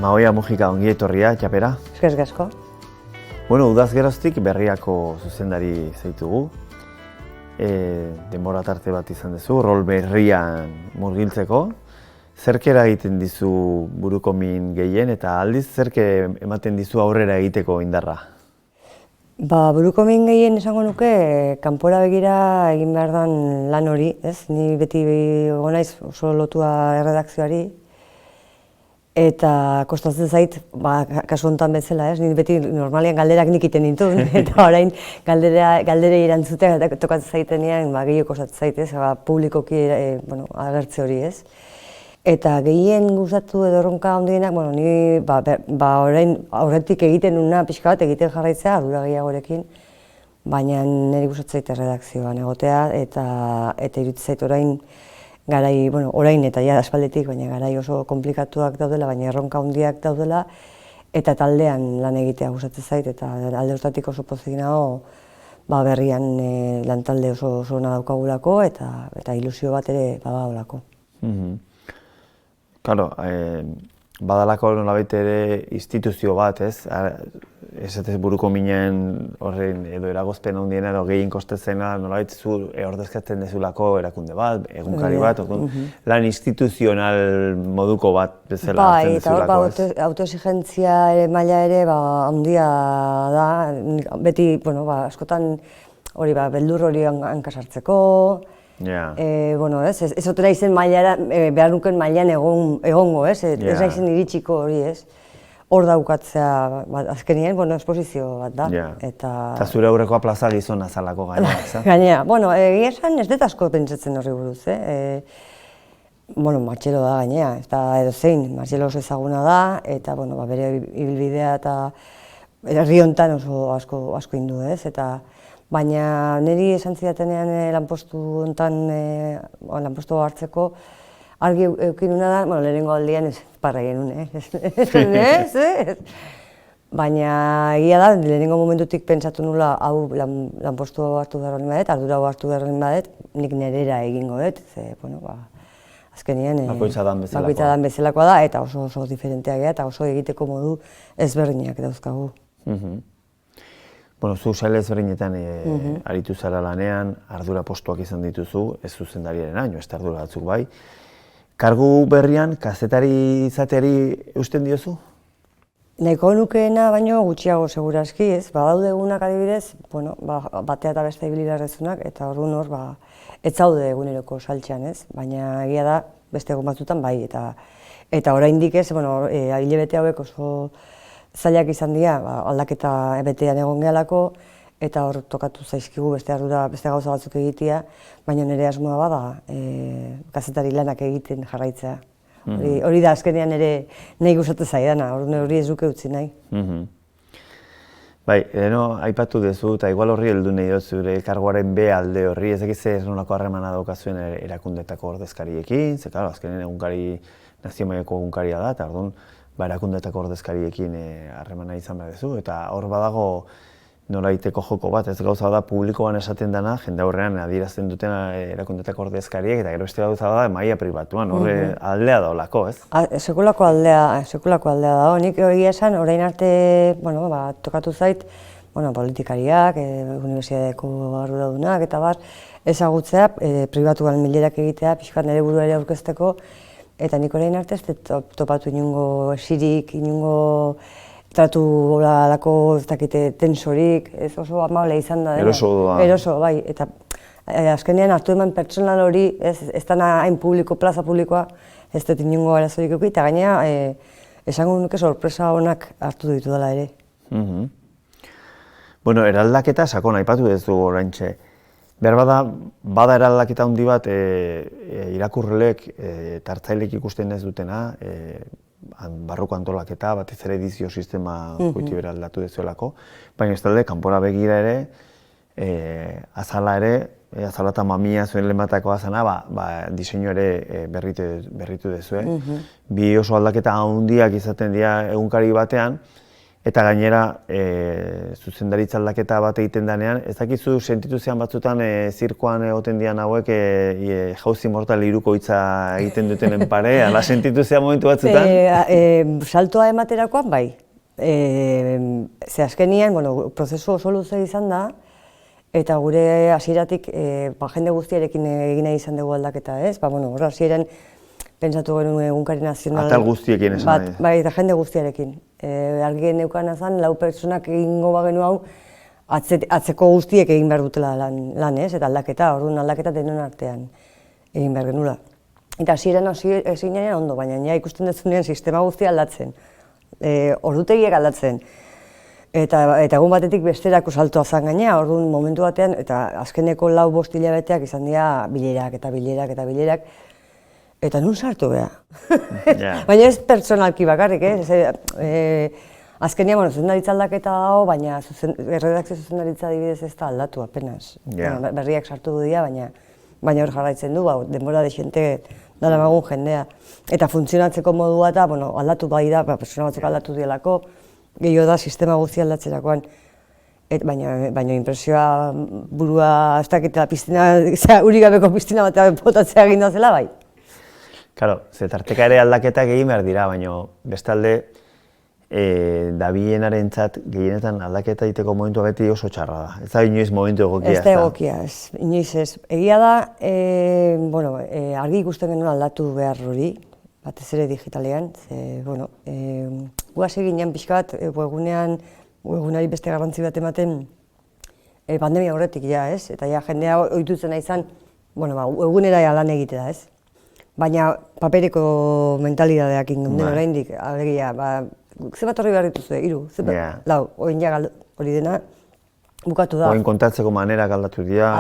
Amagoia Mujika ongi etorria, txapera. Eskerrik asko. Bueno, udaz geroztik berriako zuzendari zaitugu. Denbora tarte bat izan duzu, rol berrian murgiltzeko. Zerkera egiten dizu buruko min gehien eta aldiz zerke ematen dizu aurrera egiteko indarra? Buruko min gehien esango nuke, kanpora begira egin behar den lan hori, ez? Ni beti naiz oso lotua erredakzioari. Eta kostatzen zait, kasu honetan bezala, ez? Ni beti normalean galderak nik iten ditun, eta orain galderei erantzutea tokatzen zaitenean gehiago kostatzen zait, ez? Publikoki agertze hori, ez? Eta gehien gustatu edo erronka handienak, ni orain aurretik egiten nuna pixka bat egiten jarraitzea, ardura gehiagorekin, baina niri gustatzen zait erredakzioan egotea, eta iruditzen zait orain eta ja aspalditik, baina garai oso komplikatuak daudela, baina erronka handiak daudela, eta taldean lan egitea gustatzen zait, eta alde horretatik oso pozik nago berrian lantalde oso ona daukagulako, eta ilusio bat ere badagoelako. Claro, badalako nolabait ere instituzio bat, ez? Esatez buruko minen horren edo eragozpen handiena edo gehien kostatzena nolabait zu ordezkatzen dezulako erakunde bat, egunkari bat, lan instituzional moduko bat bezala hartzen dezulako, ez? Eta autoexigentzia maila ere handia da, beti, askotan hori beldur hori hankasartzeko, ez otera izen mailara, behar nuken mailan egongo, ez naizen iritsiko hori, ez? Hor daukatzea, azkenien, esposizio bat da. Eta zure aurrekoa plaza gizona zalako gainera, ez? Gainera, egia esan ez dut asko pentsatzen horri buruz, Martxelo da gainera, eta edo zein, Martxelo oso ezaguna da, eta bere ibilbidea eta herri honetan oso asko indu, ez? Baina niri esan zidatenean lanpostu honetan, lanpostu hartzeko, argi eukinuna da, lehenengo aldian ez parra genuen, ez? Baina egia da, lehenengo momentutik pentsatu nula hau lanpostu hartu behar hori badet, ardura hartu behar hori badet, nik nerera egingo dut, azkenien bakoitza dan bezalakoa da, eta oso diferenteak gara, eta oso egiteko modu ezberdinak dauzkagu. Zu sail ezberdinetan aritu zara lanean, ardura postuak izan dituzu, ez zuzendariaren hain, ez ardura batzuk bai. Kargu berrian, kazetari izateari eusten diozu? Nahiko nukeena baino gutxiago segurazki, ez? Badaude egunak adibidez, batea eta beste ibiligarrezunak, eta orduan hor, ez zaude eguneroko saltxean, ez? Baina egia da, beste egun batzutan bai, eta oraindik ez, hilabete hauek oso zailak izan dira, aldaketa betean egon gehalako, eta hor tokatu zaizkigu beste gauza batzuk egitea, baina nire asmoa bada kazetari lanak egiten jarraitzea. Hori da azkenean ere nahi gustatzen zaidana, hori ez duke utzi nahi. Bai, aipatu duzu, eta igual horri heldu nahi dut zure karguaren B alde horri, ez dakiz ez nolako harremana daukazuen erakundetako ordezkariekin, ze azkenean egunkari, nazio mailako egunkaria da, eta orduan erakundetako ordezkariekin harremana izan behar duzu, eta hor badago nolaiteko joko bat, ez gauza da publikoan esaten dena, jende aurrean adierazten dutena erakundetako ordezkariek, eta gero beste gauza da maila pribatuan, horre aldea daolako, ez? Sekulako aldea da, nik egia esan, orain arte tokatu zait, politikariak, unibertsitateko arduradunak, eta ezagutzea, pribatuan milerak egitea, pixkat nire buruari aurkezteko, eta nik orain arte ez topatu inungo esirik, inungo tratu alako tensorik, ez oso amable izan da. Eroso, bai, eta azkenean hartu eman pertsonal hori, ez dena hain plaza publikoa, ez dut inungo arazorik euki, eta gainera esango nuke sorpresa honak hartu ditu dela ere. Eraldaketa sakon aipatu duzu oraintxe. Behar bada eraldaketa handi bat irakurrelek eta hartzailek ikusten ez dutena, barruko antolaketa, batez ere edizio sistema goiti bera aldatu dezuelako, baina ez talde, kanpora begira ere, azala eta mamia zuen lehenbatako azana, diseinu ere berritu dezue. Bi oso aldaketa handiak izaten dira egunkari batean, Eta gainera, zuzendaritza aldaketa bat egiten denean, ez dakizu sentitu zean batzutan zirkoan egoten dian hauek jauzi mortal hiruko hitza egiten dutenen pare, ala sentitu zean momentu batzutan? Saltoa ematerakoan bai. Ze azkenian, prozesu oso luze izan da, eta gure hasieratik jende guztiarekin egin nahi izan dugu aldaketa, ez? Hor hasieran pentsatu genuen egunkari nazional atal guztiekin esan nahi. Bai, eta jende guztiarekin. Argi neukana zen, 4 pertsonak egingo bagenu hau, atzeko guztiek egin behar dutela lan, ez? Eta aldaketa, orduan aldaketa denon artean egin behar genula. Eta hasieran hasi ginen ondo, baina ikusten dezunean sistema guztia aldatzen. Ordutegiak aldatzen. Eta egun batetik besterako saltoa zen gainea, orduan momentu batean, eta azkeneko 4-5 hilabeteak izan dira bilerak eta bilerak eta bilerak, eta nun sartu beha. Baina ez pertsonalki bakarrik, azkenean, zuzendaritza aldaketa dago, baina erredakzio zuzendaritza adibidez ez da aldatu apenas. Berriak sartu du dira, baina hor jarraitzen du, denbora dexente dara magun jendea. Eta funtzionatzeko modua eta aldatu bai da, pertsona batzuk aldatu dielako, gehiago da sistema guztia aldatzerakoan. Baina impresioa burua ez dakit piztina, urik gabeko piztina bat botatzea egin zela bai. Claro, ze tarteka ere aldaketak egin behar dira, baina bestalde dabilenarentzat gehienetan aldaketa egiteko momentua beti oso txarra da. Ez da inoiz momentu egokia, ez da? Ez da egokia, inoiz ez. Egia da, argi ikusten genuen aldatu behar hori, batez ere digitalean, gu hasi ginen pixka bat, webgunari beste garrantzi bat ematen pandemia horretik, ez? Eta jendea ohitutzen nahi izan, webgunera lan egitea, ez? Baina papereko mentalidadeak ingeunden oraindik, alegia, zenbat horri behar dituzue, 3, 4, oin hori dena, bukatu da. Oin kontatzeko manerak aldatu dira,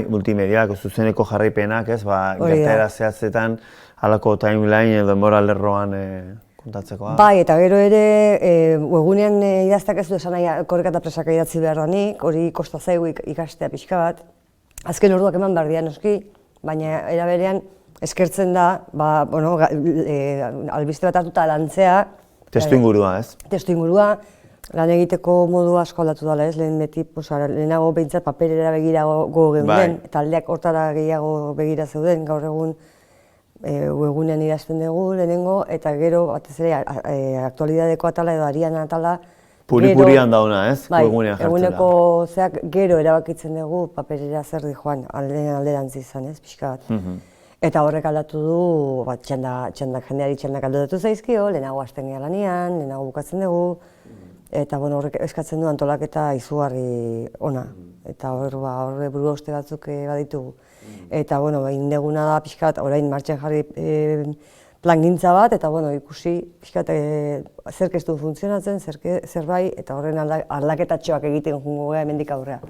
multimediak, zuzeneko jarraipenak, ez, gertaera zehatzetan, halako timeline edo denbora lerroan kontatzekoa. Bai, eta gero ere, webgunean idaztak ez du esan nahi korrika presaka idatzi behar danik, hori kosta zaigu ikastea pixka bat. Azken orduak eman behar dian noski, baina eraberean, eskertzen da, albiste bat hartuta lantzea. Testu ingurua, ez? Testu ingurua, lan egiteko modu asko aldatu dela, ez? Lehenago behintzat paperera begirago geunden, eta aldeak hortara gehiago begira zeuden, gaur egun webgunean idazten dugu lehenengo, eta gero, batez ere, aktualidadeko atala edo arian atala, Puri-purian dauna, ez? Webgunean jartzen da. Eguneko zeak gero erabakitzen dugu paperera zer di joan, alderantzi izan, ez? Pixka bat. Eta horrek aldatu du, jendeari txandak aldatu zaizkio, lehenago hasten gara lanian, lehenago bukatzen dugu, eta horrek eskatzen du antolaketa izugarri ona. Eta horre buru uste batzuk baditugu. Eta egin deguna da pixka bat, orain martxan jarri plangintza bat, eta ikusi pixka bat zerk ez du funtzionatzen, zer bai, eta horren aldaketatxoak egiten jungo gara hemendik aurrea.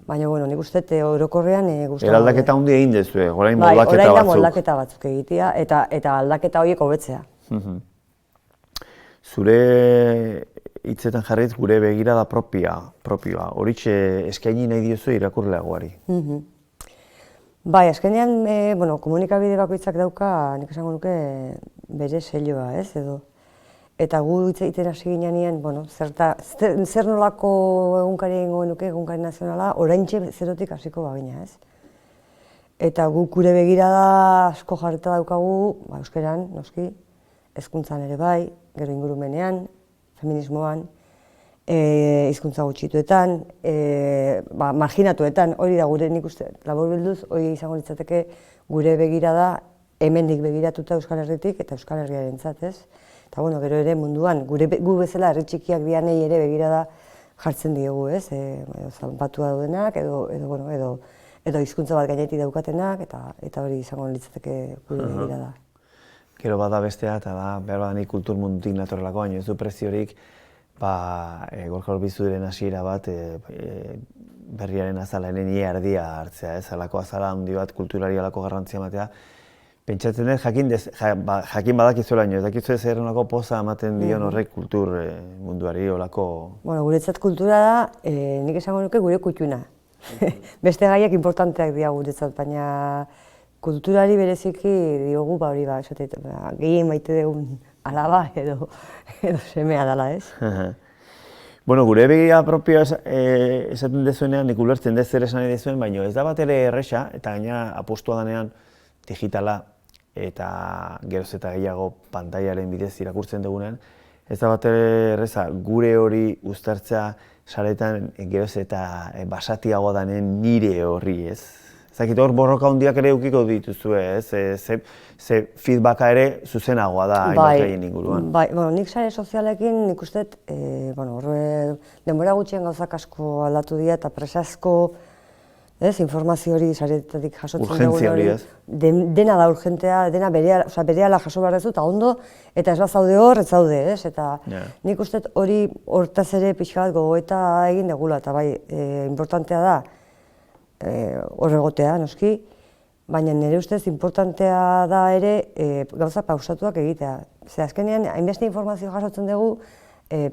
Baina, nik uste orokorrean guztatzen. Eraldaketa handi egin dezue, orain moldaketa batzuk. Orain da moldaketa batzuk egitea, eta aldaketa horiek hobetzea. Zure hitzetan jarriz gure begirada propioa, horitxe eskaini nahi diozu irakurleagoari. Bai, azkenean, komunikabide bakoitzak dauka, nik esango nuke bere selloa, ez edo. Eta gu hitz egiten hasi ginean, zer nolako egunkari egingo genuke, egunkari nazionala, oraintxe zerotik hasiko bagina, ez? Eta gu gure begirada asko jarrita daukagu, euskeran, noski, hezkuntzan ere bai, gero ingurumenean, feminismoan, hizkuntza gutxituetan, marginatuetan, hori da gure nik uste, laburbilduz, hori izango litzateke gure begirada hemendik begiratuta Euskal Herritik eta Euskal Herriarentzat, ez? Eta gero ere munduan, gu bezala herri txikiak dianei ere begirada jartzen diegu, ez? Zanpatua daudenak, edo hizkuntza bat gainetik daukatenak, eta hori izango litzateke gure begirada. Gero bada bestea, eta da, behar badanik kultur mundutik natorrelako, baina ez du preziorik, Gorka Urbizuren hasiera bat, berriaren azalaren ia erdia hartzea, ez? Halako azala handi bat kulturari halako garrantzia ematea. Pentsatzen dut, jakin badakizuela ino, ez dakizu ez errenako poza ematen dion horrek kultur munduari olako... Guretzat kultura da, nik esango nuke gure kutxuna. Beste gaiak importanteak dira guretzat, baina kulturari bereziki diogu gehien maite dugun alaba edo semea dela, ez? Bueno, gure begia propioa esaten dezuenean, nik ulertzen dez zer esan nahi dezuen, baina ez da bat ere erresa, eta gaina apostua danean digitala eta geroz eta gehiago pantailaren bidez irakurtzen dugunean, ez da bat ere erresa gure hori uztartzea saretan geroz eta basatiago danen nire horri, ez? Ezakit hor borroka handiak ere eukiko dituzue, ez? Ze feedbacka ere zuzenagoa da hainbat gaien inguruan. Bai, nik sare sozialekin nik uste, denbora gutxien gauzak asko aldatu dira eta presazko informazio hori saretatik jasotzen dugu hori. Urgentzia hori, ez? Dena da urgentea, dena berehala jaso behar dezu, eta ondo, eta ez bazaude hor, ez zaude, ez? Eta nik uste hori hortaz ere pixka bat gogoeta egin degula, eta bai, importantea da, hor egotea, noski, baina nire ustez importantea da ere gauza pausatuak egitea. Ze azkenean, hainbeste informazio jasotzen dugu,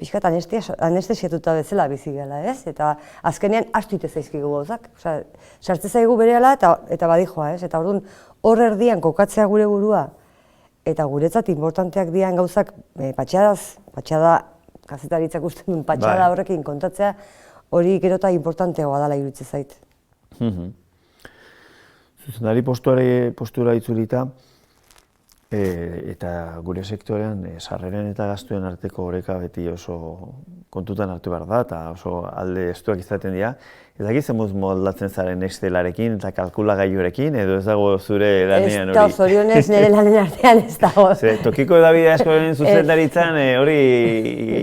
pixkat anestesiatuta bezala bizi gela, ez? Eta azkenean astu ite zaizkigu gauzak. Sartze zaigu berehala eta badijoa, ez? Eta orduan hor erdian kokatzea gure burua, eta guretzat importanteak dian gauzak patxada, kazetaritzak usten duen patxada horrekin kontatzea, hori gero eta importanteagoa dela iruditzen zait. Zuzendari postura itzulita, eta gure sektorean sarreren eta gastuen arteko oreka beti oso kontutan hartu behar da, eta oso alde estuak izaten dira. Ez dakit zemuz moldatzen zaren Excelarekin eta kalkulagailurekin, edo ez dago zure lanean hori? Ez da, zorionez nire lanen artean ez dago. Tokiko edabide askoren zuzendaritzan hori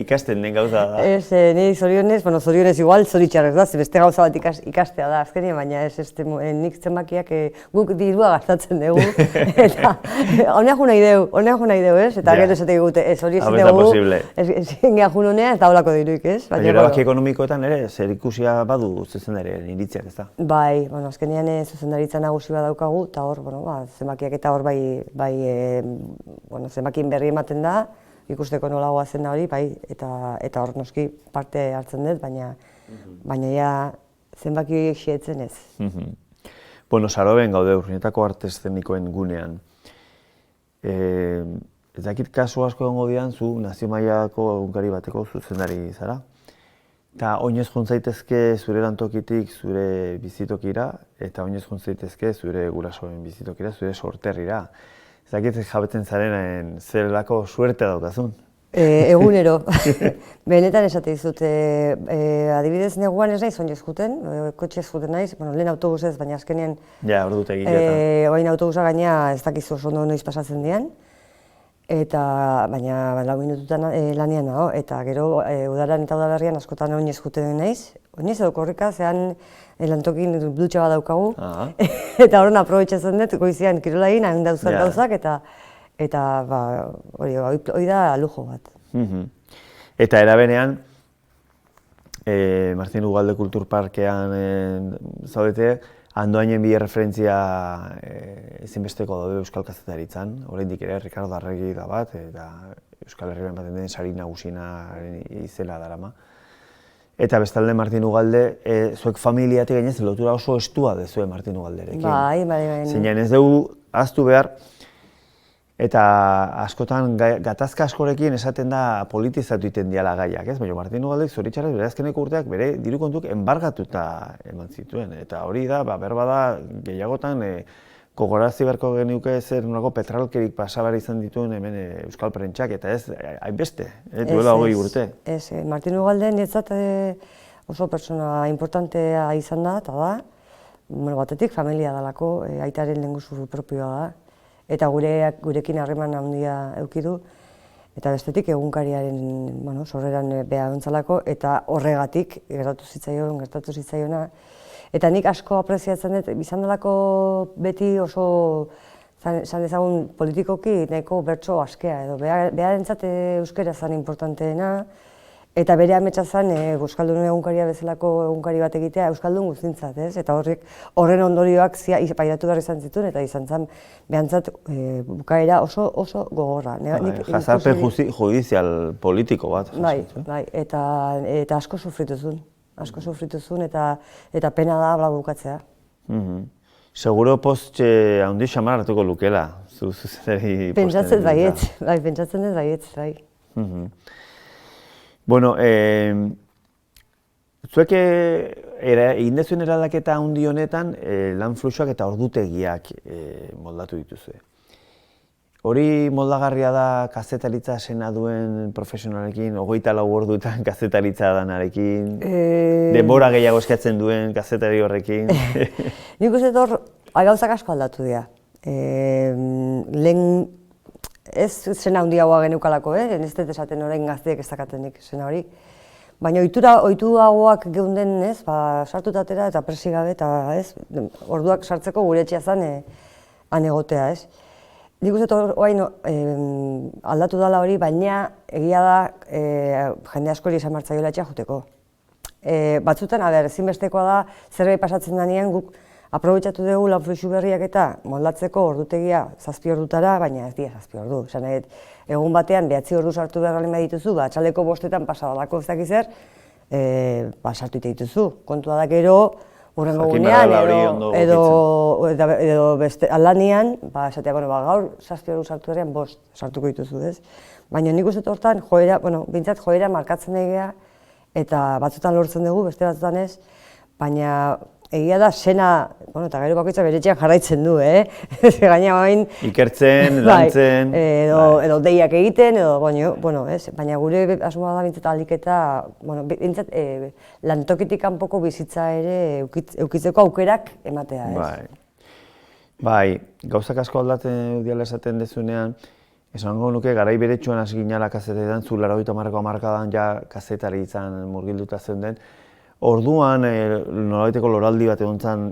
ikasten den gauza da. Ez, nire zorionez igual zoritxarrez da, beste gauza bat ikastea da azkenien, baina nik zenbakiak guk dirua gastatzen dugu, eta honeak nahi deu, ez? Eta gero esatek egute, ez hori ezin dugu, ezin gehun honea ez daulako diruik, ez? Baina erabaki ekonomikoetan ere, zer ikusia badu zuzendariaren iritziak, ez da? Bai, azkenean zuzendaritza nagusi bat daukagu, eta hor, zenbakiak eta hor zenbakien berri ematen da, ikusteko nola goazen da hori, bai, eta hor noski parte hartzen dut, baina ja zenbaki horiek xietzen ez. Bueno, Saroben gaude Urnietako arte eszenikoen gunean. Ez dakit kasu asko egongo dian, zu nazio mailako egunkari bateko zuzendari zara. Eta oinez jontzaitezke zure lantokitik zure bizitokira, eta oinez jontzaitezke zure gurasoen bizitokira, zure sorterrira. Ez dakit jabetzen zaren zerelako suerte daukazun. Egunero. Benetan esate dizut, adibidez neguan ez naiz oinez juten, kotxez juten naiz, lehen autobusez, baina azkenean... Ja, hor dut egiletan. Oain autobusa gaina ez dakizu oso ondo noiz pasatzen dian. Baina 4 minututan lanean nago, eta gero udaran eta udaberrian askotan oinez juten naiz. Oinez edo korrika, zean lantokin dutxa bat daukagu, eta horren aprobetxatzen dut, goizian kirola egin, hain dauzak gauzak, eta hori da lujo bat. Eta erabenean, Martin Ugalde Kulturparkean zaudete, Andoainen bi referentzia ezinbesteko daude Euskal Kazetaritzan, oraindik ere Ricardo Arregi da bat, eta Euskal Herrian baten den sari nagusienaren izena darama. Eta bestalde Martin Ugalde, zuek familiatik gainez lotura oso estua dezue Martin Ugalderekin. Bai. Zeinan ez dugu ahaztu behar, eta askotan gatazka askorekin esaten da politizatu egiten diala gaiak, ez? Baina Martin Ugaldek zoritxarrez bere azkeneko urteak bere diru kontuk enbargatuta eman zituen. Eta hori da, berbada gehiagotan gogorazi beharko geniuke zer nolako petralkerik pasabar izan dituen hemen Euskal Prentsak, eta ez hainbeste, duela 20 urte. Ez, Martin Ugalde niretzat oso pertsona importantea izan da, eta da, batetik familia dalako, aitaren lehengusuru propioa da. Eta gurekin harreman handia eduki du, eta bestetik egunkariaren sorreran beha gontzalako, eta horregatik gertatu zitzaiona. Eta nik asko apreziatzen dut, izan delako beti oso, zan ezagun politikoki, nahiko bertso askea edo. Beharentzat euskera zan importanteena, eta bere ametsa zen Euskaldun egunkaria bezalako egunkari bat egitea Euskaldun guztintzat, ez? Eta horren ondorioak pairatu behar izan zituen, eta izan zen behantzat bukaera oso gogorra. Jazarpen judizial politiko bat. Bai, eta asko sufritu zuen, eta pena da bukatzea. Seguro postxe handi xamar hartuko lukela, zuzendari posten. Pentsatzen dut baietz, bai. Bueno, Zuek egin dezuen eraldaketa handi honetan lan fluxuak eta ordutegiak moldatu dituzue. Hori moldagarria da kazetaritza sena duen profesionalekin, 24 orduetan kazetaritza danarekin, denbora gehiago eskatzen duen kazetari horrekin? Nik uste hor, gauzak asko aldatu dira. Lehen ez sena handiagoa geneukalako, ez dut esaten orain gazteek ez dakatenik sena hori. Baina ohituagoak geunden, sartutatera eta presi gabe eta orduak sartzeko gure etxea zen han egotea, ez. Nik uste orain aldatu dela hori, baina egia da jende askori esan martzaiola etxea joteko. Batzutan, ezinbestekoa da, zerbait pasatzen denean guk aprobetxatu dugu lan fluxu berriak eta moldatzeko ordutegia 7 ordutara, baina ez dira 7 ordu. Egun batean 9 ordu sartu behar baldin badituzu, atxaldeko 5etan pasadalako ez dakiz zer, sartu dituzu. Kontua da gero, hurrengo gunean edo beste aldanean, esatea, gaur 7 ordu sartu errean 5 sartuko dituzu, ez? Baina nik uste hortan joera, bintzat joera markatzen egia eta batzutan lortzen dugu, beste batzutan ez, baina egia da sena, eta gero bakoitza bere etxean jarraitzen du, gaina bain... Ikertzen, lantzen... Edo deiak egiten, baina gure asmoa da bintzat aldiketa, bintzat lantokitik kanpoko bizitza ere eukitzeko aukerak ematea, ez? Bai, gauzak asko aldatzen diala esaten dezunean, esango nuke garai beretsuan hasi ginela kazetetan, zu 80ko hamarkadan ja kazetari izan murgilduta zeuden. Orduan nolabaiteko loraldi bat egon zen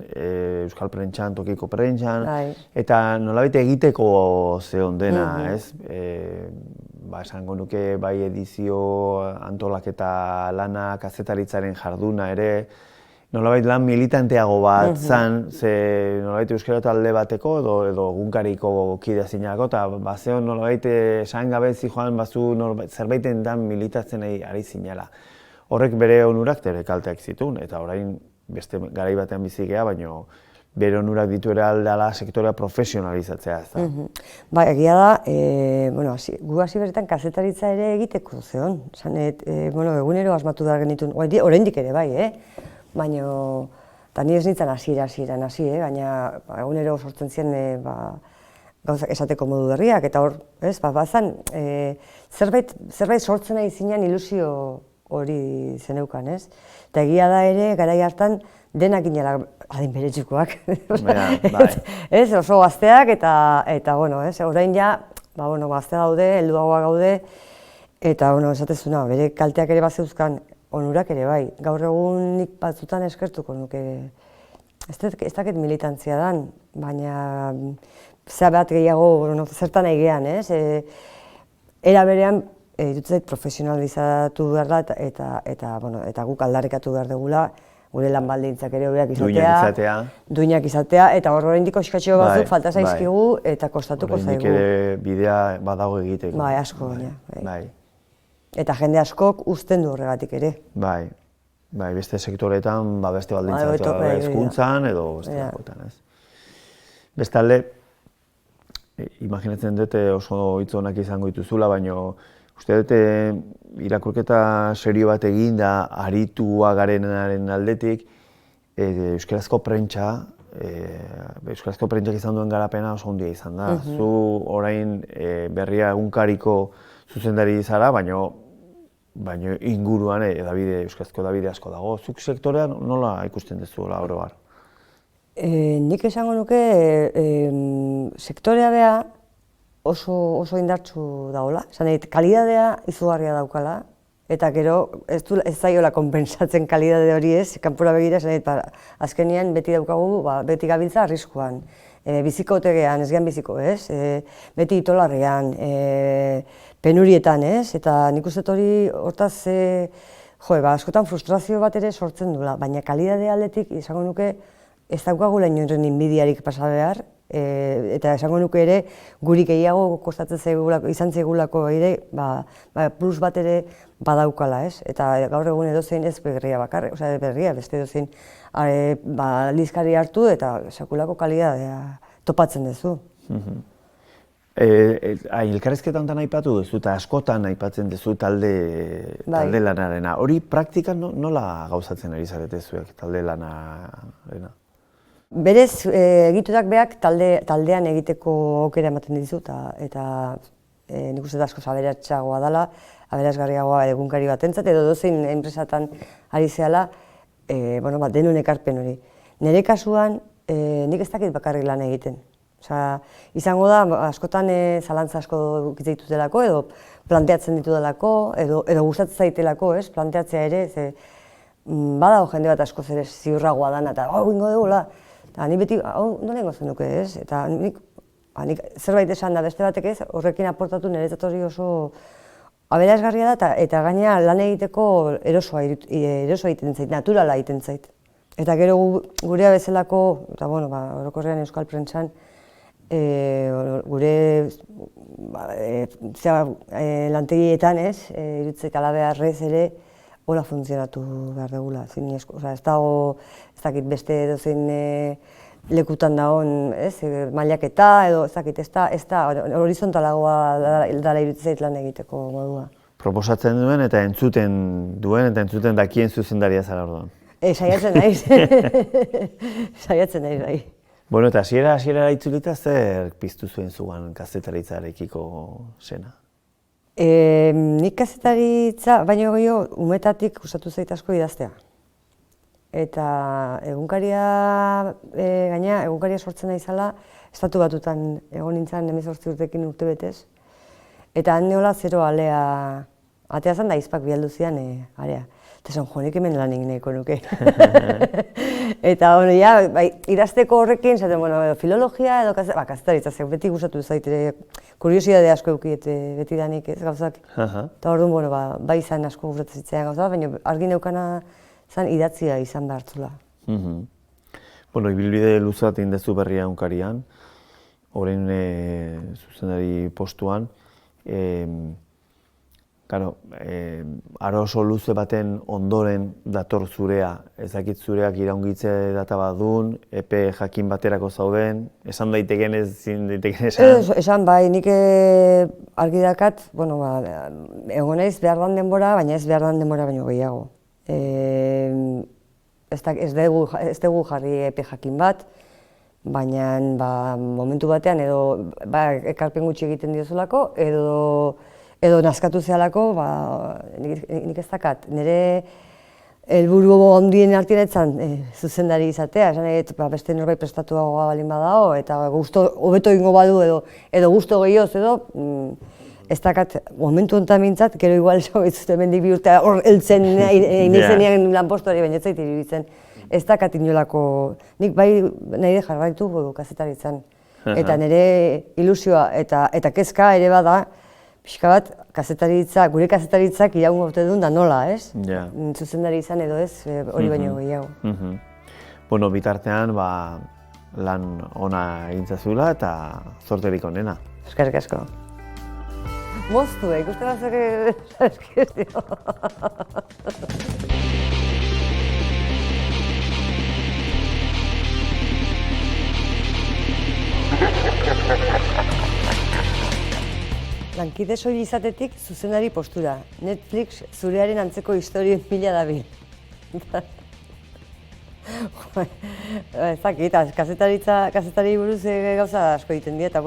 euskal prentxan, tokiko prentxan, eta nolabait egiteko zehon dena, ez? Esango nuke bai edizio antolaketa lana, kazetaritzaren jarduna ere, nolabait lan militanteago bat zen, ze nolabait euskara talde bateko edo egunkariko kidea zinako, eta bazeon nolabait esan gabe zijoan bazu zerbaiten dan militatzen ari zinela. Horrek bere onurak ere kalteak zituen, eta orain beste garai batean bizi gea, baina bere onurak ditu ere aldala sektorea profesionalizatzea, ez da. Ba, egia da, gu hasi bertan kazetaritza ere egiteko zeon. Egunero asmatu da genituen, oraindik ere bai, baina, eta ni ez nintzen hasieran hasi, baina egunero sortzen ziren gauzak esateko modu berriak, eta hor, bazan, zerbait sortzen nahi zinean ilusio hori zeneukan, ez? Eta egia da ere, garai hartan, denak ginela adin beretsukoak. Ez, oso gazteak eta orain ja, gaztea gaude, helduagoa gaude, eta esatezuna, bere kalteak ere bazeuzkan, onurak ere bai. Gaur egun nik batzutan eskertuko nuke, ez dakit militantzia dan, baina zera bat gehiago zertan egean, ez? Era berean, dut zait profesionalizatu behar da eta guk aldarrikatu behar dugula, gure lan baldintzak ere hobeak izatea, duinak izatea, eta hor oraindik oskatxo batzuk falta zaizkigu eta kostatuko zaigu. Oraindik ere bidea badago egiteko. Bai, asko baina. Eta jende askok uzten du horregatik ere. Bai, beste sektoretan beste baldintzak hezkuntzan edo beste dagoetan, ez. Bestalde, imaginatzen dut oso hitz onak izango dituzula, baina uste dut irakurketa serio bat egin da aritua garenaren aldetik euskarazko prentsa, euskarazko prentsak izan duen garapena oso handia izan da. Zu orain berria egunkariko zuzendari zara, baina inguruan euskarazko hedabide asko dago. Zuk sektorean nola ikusten duzuela oro har? Nik esango nuke sektorea beha oso indartsu dagoela. Kalidadea izugarria daukala, eta gero ez zaiola konpensatzen kalidade hori ez, kanpora begira, azkenean beti daukagu, beti gabiltza arriskuan. Biziko otegean, ez gehan biziko, ez? Beti itolarrean, penurietan, ez? Eta nik uste hori hortaz, askotan frustrazio bat ere sortzen dula, baina kalidade aldetik izango nuke ez daukagula inoren inbidiarik pasa behar, eta esango nuke ere guri gehiago kostatzen izan zaigulako ere plus bat ere badaukala, ez? Eta gaur egun edozein ez berria bakarrik, berria, beste edozein lizkari hartu eta sekulako kalidadea topatzen duzu. Elkarrizketa honetan aipatu duzu, eta askotan aipatzen duzu talde lanarena. Hori praktikan nola gauzatzen ari zarete zuek talde lanarena? Berez, egiturak beak taldean egiteko aukera ematen dizu, eta nik uste askoz aberatsagoa dela, aberasgarriagoa egunkari batentzat, edo dozein enpresatan ari zehala, denon ekarpen hori. Nire kasuan, nik ez dakit bakarrik lan egiten. Izango da, askotan zalantza asko ditutelako, edo planteatzen ditudelako, edo gustatzen zaitelako, planteatzea ere, badago jende bat askoz ere ziurragoa dana, eta ingo dugula. Ni beti, nola ingo zenuke, eta nik zerbait esan da beste batek ez, horrekin aportatu niretzat hori oso aberasgarria da, eta gainera lan egiteko erosoa egiten zait, naturala egiten zait. Eta gero gurea bezalako, eta orokorrean euskal prentsan, gure lantegietan irutzek alabeharrez ere hola funtzionatu behar dugula. Ez dago, ez dakit beste edozein lekutan dagoen mailaketa edo ez dakit, ez da horizontalagoa dela irutzeit lan egiteko modua. Proposatzen duen eta entzuten dakien zuzendaria zara orduan. Saiatzen naiz. Saiatzen naiz, bai. Bueno, eta hasiera itzulita zer piztu zuen zugan kazetaritzarekiko zena? Nik kazetaritza, baino gehiago, umetatik gustatu zait asko idaztea. Eta egunkaria sortzen naizela, Estatu Batutan egon nintzen 18 urtekin urtebetez. Eta han neola zero alea, atea zen da izpak bialdu zidan area. Eta esan, nik hemen lan egin nahiko nuke. Eta idazteko horrekin, filologia edo kazetaritza, beti gustatu zait, kuriosidade asko eukiet beti danik ez gauzak. Eta orduan, bai izan asko gustatzen zitzaidan gauzak, baina argi neukana zen idatzia izan behartzula. Ibilbide luzat indezu berria egunkarian, orain zuzendari postuan. Aro oso luze baten ondoren dator zurea, ez dakit zureak iraungitze data bat duen, epe jakin baterako zauden, esan daiteken ez zin daiteken esan? Esan bai, nik argi dakat, egon naiz behar dan denbora, baina ez behar dan denbora baino gehiago. Ez dugu jarri epe jakin bat, baina momentu batean edo ekarpen gutxi egiten diozulako, edo nazkatu zehalako, nik ez dakat. Nire helburu handien artean etzan zuzendari izatea, beste norbait prestatuagoa balin badao, eta hobeto egingo badu edo gusto gehioz edo, ez dakat momentu honetan mintzat, gero igual esabetzute mendik bi urte hor heltzen inezenean lanpostuari, baina ez zait iruditzen. Ez dakat inolako, nik bai nahi jarraitu kazetaritzan. Eta nire ilusioa eta kezka ere bada, pixka bat, gure kazetaritzak iraungo ote duen da nola, ez? Zuzendari izan edo ez, hori baino gehiago. Bitartean, lan ona egintzazula eta zorterik onena. Eskerrik asko. Moztu, ikuste batzuk eskizio. Lankide soil izatetik zuzendari postura. Netflix zurearen antzeko historien bila dabil. Ez dakit, kazetari buruz gauza asko egiten dira, eta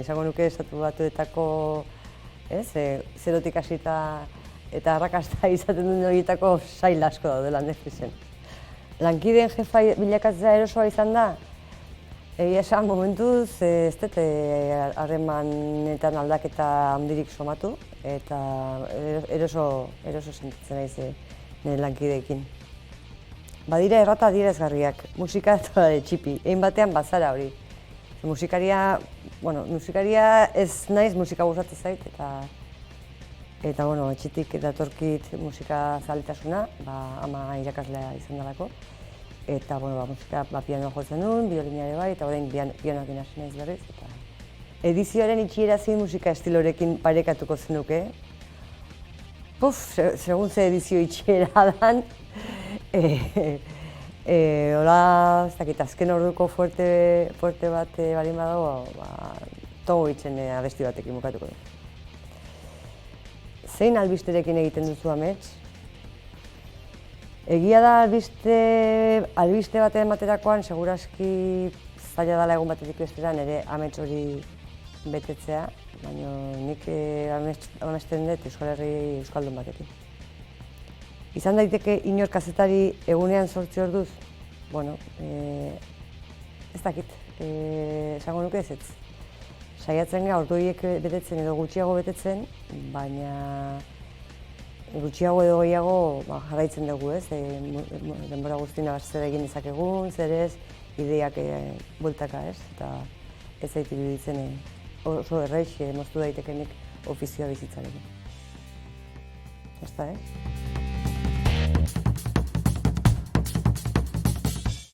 esango nuke Estatu Batuetako zerotik hasita eta arrakasta izaten duen horietako sail asko daudela Netflixen. Lankideen jefa bilakatzea erosoa izan da? Egia esan, momentuz ez dut harremanetan aldaketa handirik somatu eta eroso sentitzen naiz nire lankideekin. Badira errata adierazgarriak, musika eta txipi, egin batean bazara hori. Musikaria ez naiz musika gustatzen zait eta etxetik datorkit musika zaletasuna, ama irakaslea izan delako. Eta musika pianoa jotzen duen, biolina ere bai, eta orain pianoakin hasi naiz berriz. Edizioaren itxierazi musika estilorekin parekatuko zenuke. Segun ze edizio itxiera dan, hola, ez dakit, azken orduko fuerte bat balin badago, Tongo Hitzen abesti batekin bukatuko du. Zein albisterekin egiten duzu amets? Egia da albiste batean ematerakoan, seguraski zaila dela egun batetik bestera nire amets hori betetzea, baina nik amesten dut Euskal Herri euskaldun batekin. Izan daiteke inor kazetari egunean 8 orduz? Bueno, ez dakit, esango nuke ezetz. Saiatzen gara ordu horiek betetzen edo gutxiago betetzen, baina gutxiago edo gehiago jarraitzen dugu, ez? Denbora guztina zer egin dezakegun, zer ez, ideiak bueltaka, ez? Eta ez zait iruditzen oso erraiz moztu daitekenik ofizioa bizitzarekin. Ez da, ez?